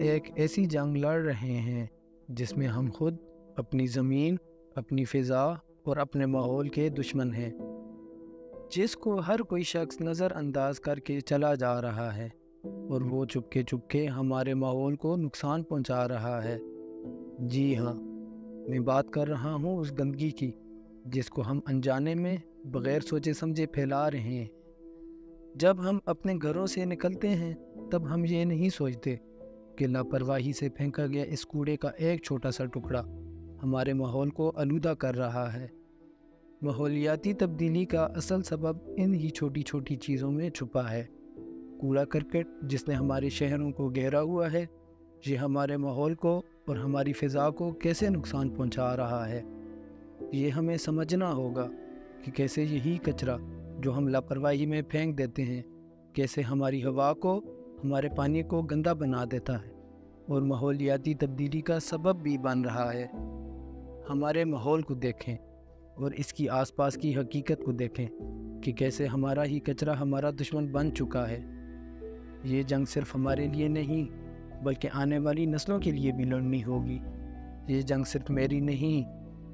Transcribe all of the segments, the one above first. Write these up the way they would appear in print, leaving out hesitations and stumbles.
ایک ایسی جنگ لڑ رہے ہیں جس میں ہم خود اپنی زمین، اپنی فضا اور اپنے ماحول کے دشمن ہیں، جس کو ہر کوئی شخص نظر انداز کر کے چلا جا رہا ہے اور وہ چپکے ہمارے ماحول کو نقصان پہنچا رہا ہے۔ جی ہاں، میں بات کر رہا ہوں اس گندگی کی جس کو ہم انجانے میں بغیر سوچے سمجھے پھیلا رہے ہیں۔ جب ہم اپنے گھروں سے نکلتے ہیں تب ہم یہ نہیں سوچتے کہ لاپرواہی سے پھینکا گیا اس کوڑے کا ایک چھوٹا سا ٹکڑا ہمارے ماحول کو آلودہ کر رہا ہے۔ ماحولیاتی تبدیلی کا اصل سبب ان ہی چھوٹی چھوٹی چیزوں میں چھپا ہے۔ کوڑا کرکٹ جس نے ہمارے شہروں کو گھیرا ہوا ہے، یہ ہمارے ماحول کو اور ہماری فضا کو کیسے نقصان پہنچا رہا ہے۔ یہ ہمیں سمجھنا ہوگا کہ کیسے یہی کچرا جو ہم لاپرواہی میں پھینک دیتے ہیں، کیسے ہماری ہوا کو، ہمارے پانی کو گندا بنا دیتا ہے اور ماحولیاتی تبدیلی کا سبب بھی بن رہا ہے۔ ہمارے ماحول کو دیکھیں اور اس کی آس پاس کی حقیقت کو دیکھیں کہ کیسے ہمارا ہی کچرا ہمارا دشمن بن چکا ہے۔ یہ جنگ صرف ہمارے لیے نہیں بلکہ آنے والی نسلوں کے لیے بھی لڑنی ہوگی۔ یہ جنگ صرف میری نہیں،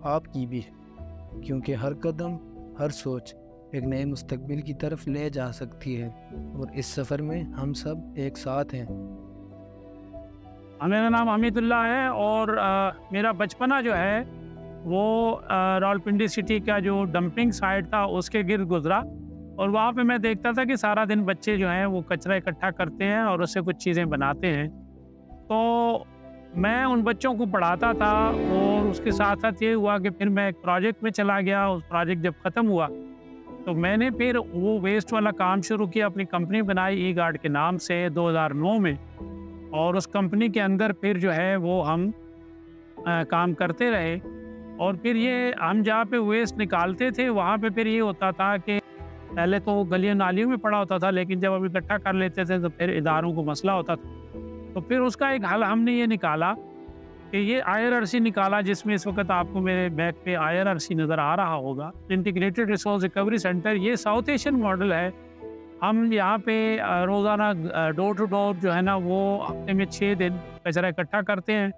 آپ کی بھی ہے، کیونکہ ہر قدم، ہر سوچ ایک نئے مستقبل کی طرف لے جا سکتی ہے اور اس سفر میں ہم سب ایک ساتھ ہیں۔ میرا نام حمید اللہ ہے اور میرا بچپنا جو ہے وہ راولپنڈی سٹی کا جو ڈمپنگ سائٹ تھا اس کے گرد گزرا، اور وہاں پہ میں دیکھتا تھا کہ سارا دن بچے جو ہیں وہ کچرا اکٹھا کرتے ہیں اور اس سے کچھ چیزیں بناتے ہیں۔ تو میں ان بچوں کو پڑھاتا تھا اور اس کے ساتھ ساتھ یہ ہوا کہ پھر میں ایک پروجیکٹ میں چلا گیا۔ اس پروجیکٹ جب ختم ہوا تو میں نے پھر وہ ویسٹ والا کام شروع کیا، اپنی کمپنی بنائی ای گارڈ کے نام سے 2009 میں، اور اس کمپنی کے اندر پھر جو ہے وہ ہم کام کرتے رہے۔ اور پھر یہ ہم جہاں پہ ویسٹ نکالتے تھے وہاں پہ پھر یہ ہوتا تھا کہ پہلے تو گلیوں نالیوں میں پڑا ہوتا تھا، لیکن جب ہم اکٹھا کر لیتے تھے تو پھر اداروں کو مسئلہ ہوتا تھا۔ تو پھر اس کا ایک حل ہم نے یہ نکالا کہ یہ IRRC نکالا، جس میں اس وقت آپ کو میرے بیک پہ IRRC نظر آ رہا ہوگا، انٹیگریٹڈ ریسورس ریکوری سینٹر۔ یہ ساؤتھ ایشین ماڈل ہے۔ ہم یہاں پہ روزانہ ڈور ٹو ڈور جو ہے نا وہ ہفتے میں 6 دن کچرا اکٹھا کرتے ہیں،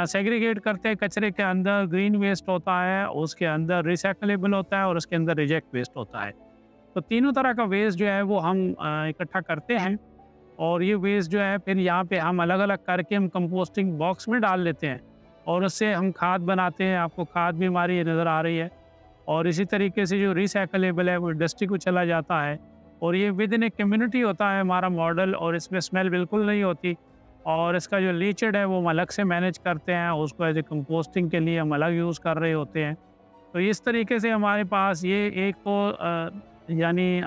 سیگریگیٹ کرتے ہیں۔ کچرے کے اندر گرین ویسٹ ہوتا ہے، اس کے اندر ریسائکلیبل ہوتا ہے اور اس کے اندر ریجیکٹ ویسٹ ہوتا ہے۔ تو تینوں طرح کا ویسٹ جو ہے وہ ہم اکٹھا کرتے ہیں، اور یہ ویسٹ جو ہے پھر یہاں پہ ہم الگ الگ کر کے ہم کمپوسٹنگ باکس میں ڈال لیتے ہیں اور اس سے ہم کھاد بناتے ہیں۔ آپ کو کھاد بھی ہماری نظر آ رہی ہے، اور اسی طریقے سے جو ریسائکلیبل ہے وہ انڈسٹری کو چلا جاتا ہے، اور یہ ود ان اے کمیونٹی ہوتا ہے ہمارا ماڈل، اور اس میں اسمیل بالکل نہیں ہوتی، اور اس کا جو لیچڈ ہے وہ ہم الگ سے مینیج کرتے ہیں، اس کو ایز اے کمپوسٹنگ کے لیے ہم الگ یوز کر رہے ہوتے ہیں۔ تو اس طریقے سے ہمارے پاس یہ ایک تو یعنی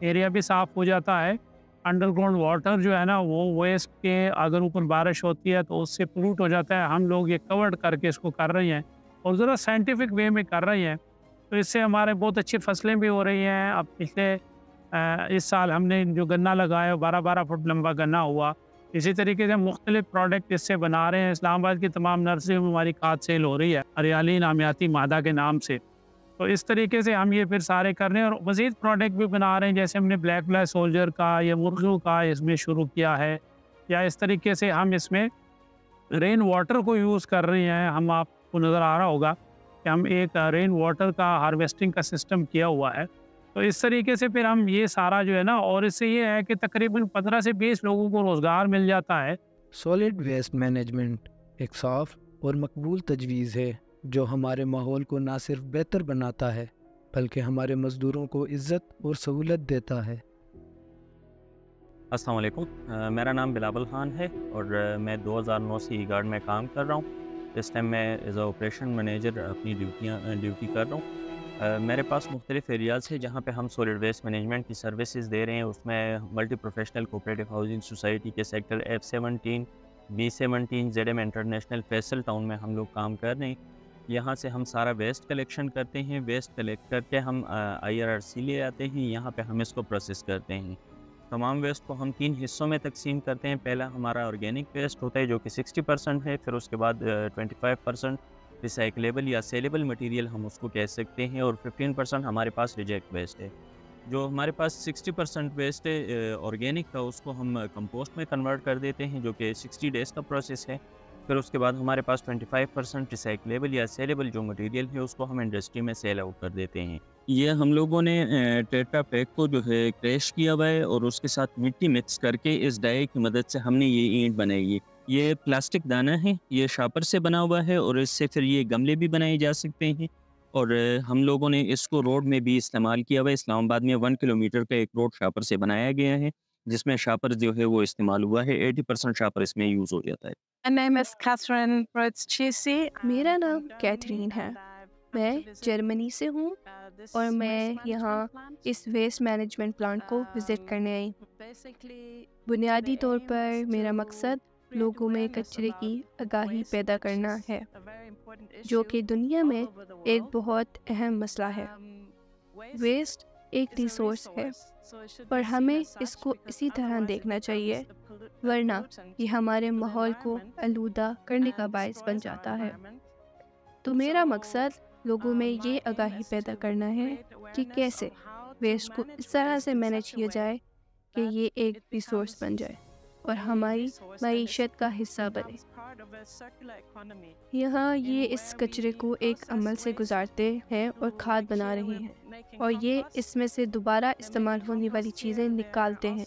ایریا بھی صاف ہو جاتا ہے، انڈر گراؤنڈ واٹر جو ہے نا وہ ویسٹ کے اگر اوپر بارش ہوتی ہے تو اس سے پولوٹ ہو جاتا ہے۔ ہم لوگ یہ کورڈ کر کے اس کو کر رہے ہیں اور ذرا سائنٹیفک وے میں کر رہے ہیں، تو اس سے ہمارے بہت اچھی فصلیں بھی ہو رہی ہیں۔ اب پچھلے اس سال ہم نے جو گنا لگایا 12 فٹ لمبا گنا ہوا۔ اسی طریقے سے مختلف پروڈکٹ اس سے بنا رہے ہیں۔ اسلام آباد کی تمام نرسریوں میں ہماری کھاد سیل ہو رہی ہے ہریالی نامیاتی مادہ کے نام سے۔ تو اس طریقے سے ہم یہ پھر سارے کر رہے ہیں، اور مزید پروڈکٹ بھی بنا رہے ہیں، جیسے ہم نے بلیک فلائی سولجر کا یا مرغیوں کا اس میں شروع کیا ہے، یا اس طریقے سے ہم اس میں رین واٹر کو یوز کر رہے ہیں۔ ہم آپ کو نظر آ رہا ہوگا کہ ہم ایک رین واٹر کا ہارویسٹنگ کا سسٹم کیا ہوا ہے۔ تو اس طریقے سے پھر ہم یہ سارا جو ہے نا، اور اس سے یہ ہے کہ تقریباً 15 سے 20 لوگوں کو روزگار مل جاتا ہے۔ سالڈ ویسٹ مینجمنٹ ایک صاف اور مقبول تجویز ہے جو ہمارے ماحول کو نہ صرف بہتر بناتا ہے بلکہ ہمارے مزدوروں کو عزت اور سہولت دیتا ہے۔ السلام علیکم، میرا نام بلاول خان ہے اور میں 2009 سے ای گارڈ میں کام کر رہا ہوں۔ اس ٹائم میں ایز اے آپریشن مینیجر اپنی ڈیوٹی کر رہا ہوں۔ میرے پاس مختلف ایریاز ہے جہاں پہ ہم سالڈ ویسٹ مینجمنٹ کی سروسز دے رہے ہیں۔ اس میں multi professional cooperative housing society کے sector F17 B17 ZM international Faisal Town میں ہم لوگ کام کر رہے ہیں۔ یہاں سے ہم سارا ویسٹ کلیکشن کرتے ہیں، ویسٹ کلیکٹ کر کے ہم IRRC لے آتے ہیں، یہاں پہ ہم اس کو پروسیس کرتے ہیں۔ تمام ویسٹ کو ہم 3 حصوں میں تقسیم کرتے ہیں۔ پہلا ہمارا آرگینک ویسٹ ہوتا ہے جو کہ 60% ہے، پھر اس کے بعد 25% ریسائکلیبل یا سیلیبل مٹیریل ہم اس کو کہہ سکتے ہیں، اور 15% ہمارے پاس ریجیکٹ ویسٹ ہے۔ جو ہمارے پاس 60% ویسٹ ہے آرگینک کا، اس کو ہم کمپوسٹ میں کنورٹ کر دیتے ہیں، جو کہ 60 ڈیز کا پروسیس ہے۔ پھر اس کے بعد ہمارے پاس 25% ریسائکلیبل یا سیلیبل جو مٹیریل ہے اس کو ہم انڈسٹری میں سیل آؤٹ کر دیتے ہیں۔ یہ ہم لوگوں نے ٹیٹرا پیک کو جو ہے کریش کیا ہوا ہے اور اس کے ساتھ مٹی مکس کر کے اس ڈائی کی مدد سے ہم نے یہ اینٹ بنائی ہے۔ یہ پلاسٹک دانہ ہے، یہ شاپر سے بنا ہوا ہے اور اس سے پھر یہ گملے بھی بنائے جا سکتے ہیں۔ اور ہم لوگوں نے اس کو روڈ میں بھی استعمال کیا ہوا ہے۔ اسلام آباد میں 1 کلومیٹر کا ایک روڈ شاپر سے بنایا گیا ہے، جس میں شاپر جو ہے وہ استعمال ہوا ہے۔ 80% شاپر اس میں یوز ہو جاتا ہے۔ میرا نام کیتھرین ہے، میں جرمنی سے ہوں اور میں یہاں اس ویسٹ مینجمنٹ پلانٹ کو وزٹ کرنے آئی ہوں۔ بنیادی طور پر میرا مقصد لوگوں میں کچرے کی آگاہی پیدا کرنا ہے، جو کہ دنیا میں ایک بہت اہم مسئلہ ہے۔ ویسٹ ایک ریسورس ہے اور ہمیں اس کو اسی طرح دیکھنا چاہیے، ورنہ یہ ہمارے ماحول کو آلودہ کرنے کا باعث بن جاتا ہے۔ تو میرا مقصد لوگوں میں یہ آگاہی پیدا کرنا ہے کہ کیسے ویسٹ کو اس طرح سے مینیج کیا جائے کہ یہ ایک ریسورس بن جائے اور ہماری معیشت کا حصہ بنے۔ یہاں یہ اس کچرے کو ایک عمل سے گزارتے ہیں اور کھاد بنا رہے ہیں، اور یہ اس میں سے دوبارہ استعمال ہونے والی چیزیں نکالتے ہیں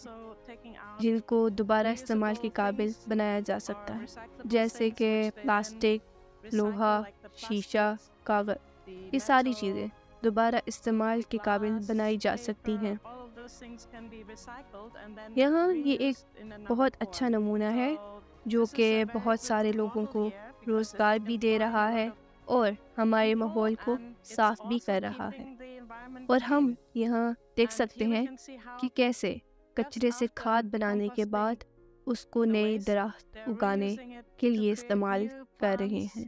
جن کو دوبارہ استعمال کے قابل بنایا جا سکتا ہے، جیسے کہ پلاسٹک، لوہا، شیشہ، کاغذ۔ یہ ساری چیزیں دوبارہ استعمال کے قابل بنائی جا سکتی ہیں۔ یہاں یہ ایک بہت اچھا نمونہ ہے جو کہ بہت سارے لوگوں کو روزگار بھی دے رہا ہے اور ہمارے ماحول کو صاف بھی کر رہا ہے۔ اور ہم یہاں دیکھ سکتے ہیں کہ کیسے کچرے سے کھاد بنانے کے بعد اس کو نئے درخت اگانے کے لیے استعمال کر رہے ہیں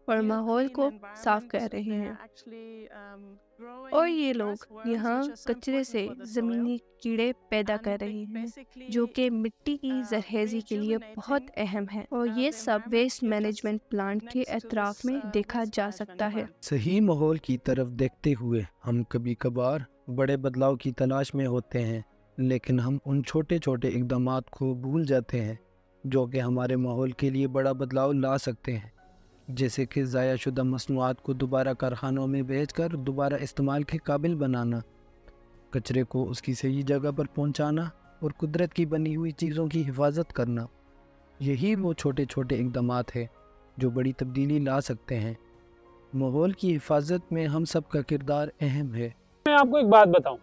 اور ماحول کو صاف کر رہے ہیں۔ اور یہ لوگ یہاں کچرے سے زمینی کیڑے پیدا کر رہے ہیں جو کہ مٹی کی زرخیزی کے لیے بہت اہم ہے، اور یہ سب ویسٹ مینجمنٹ پلانٹ کے اطراف میں دیکھا جا سکتا ہے۔ صحیح ماحول کی طرف دیکھتے ہوئے ہم کبھی کبھار بڑے بدلاؤ کی تلاش میں ہوتے ہیں، لیکن ہم ان چھوٹے چھوٹے اقدامات کو بھول جاتے ہیں جو کہ ہمارے ماحول کے لیے بڑا بدلاؤ لا سکتے ہیں، جیسے کہ ضائع شدہ مصنوعات کو دوبارہ کارخانوں میں بھیج کر دوبارہ استعمال کے قابل بنانا، کچرے کو اس کی صحیح جگہ پر پہنچانا اور قدرت کی بنی ہوئی چیزوں کی حفاظت کرنا۔ یہی وہ چھوٹے چھوٹے اقدامات ہیں جو بڑی تبدیلی لا سکتے ہیں۔ ماحول کی حفاظت میں ہم سب کا کردار اہم ہے۔ میں آپ کو ایک بات بتاؤں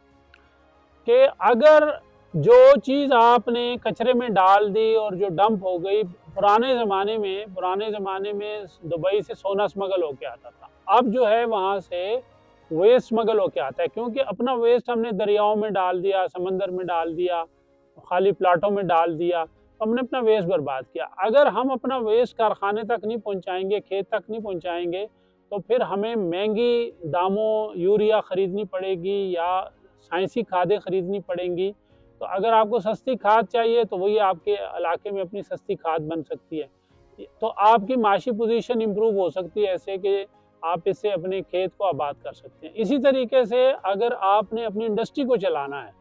کہ اگر جو چیز آپ نے کچرے میں ڈال دی اور جو ڈمپ ہو گئی، پرانے زمانے میں دبئی سے سونا اسمگل ہو کے آتا تھا، اب جو ہے وہاں سے ویسٹ اسمگل ہو کے آتا ہے، کیونکہ اپنا ویسٹ ہم نے دریاؤں میں ڈال دیا، سمندر میں ڈال دیا، خالی پلاٹوں میں ڈال دیا، ہم نے اپنا ویسٹ برباد کیا۔ اگر ہم اپنا ویسٹ کارخانے تک نہیں پہنچائیں گے، کھیت تک نہیں پہنچائیں گے، تو پھر ہمیں مہنگی داموں یوریا خریدنی پڑے گی یا سائنسی کھادیں خریدنی پڑیں گی۔ تو اگر آپ کو سستی کھاد چاہیے تو وہی آپ کے علاقے میں اپنی سستی کھاد بن سکتی ہے، تو آپ کی معاشی پوزیشن امپروو ہو سکتی ہے ایسے کہ آپ اس سے اپنے کھیت کو آباد کر سکتے ہیں۔ اسی طریقے سے اگر آپ نے اپنی انڈسٹری کو چلانا ہے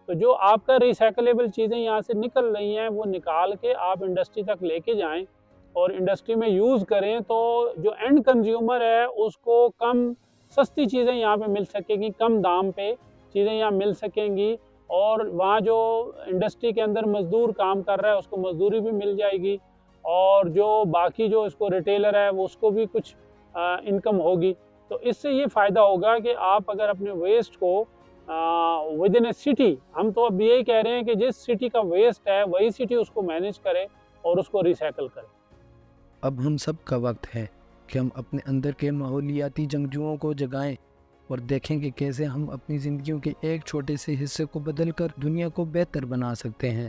تو جو آپ کا ریسائکلیبل چیزیں یہاں سے نکل رہی ہیں وہ نکال کے آپ انڈسٹری تک لے کے جائیں اور انڈسٹری میں یوز کریں، تو جو اینڈ کنزیومر ہے اس کو کم سستی چیزیں یہاں پہ مل سکیں گی، کم دام پہ چیزیں یہاں مل سکیں گی، اور وہاں جو انڈسٹری کے اندر مزدور کام کر رہا ہے اس کو مزدوری بھی مل جائے گی، اور جو باقی جو اس کو ریٹیلر ہے وہ اس کو بھی کچھ انکم ہوگی۔ تو اس سے یہ فائدہ ہوگا کہ آپ اگر اپنے ویسٹ کو ود ان اے سٹی، ہم تو اب یہی کہہ رہے ہیں کہ جس سٹی کا ویسٹ ہے وہی سٹی اس کو مینیج کرے اور اس کو ریسائیکل کرے۔ اب ہم سب کا وقت ہے کہ ہم اپنے اندر کے ماحولیاتی جنگجوؤں کو جگائیں اور دیکھیں کہ کیسے ہم اپنی زندگیوں کے ایک چھوٹے سے حصے کو بدل کر دنیا کو بہتر بنا سکتے ہیں۔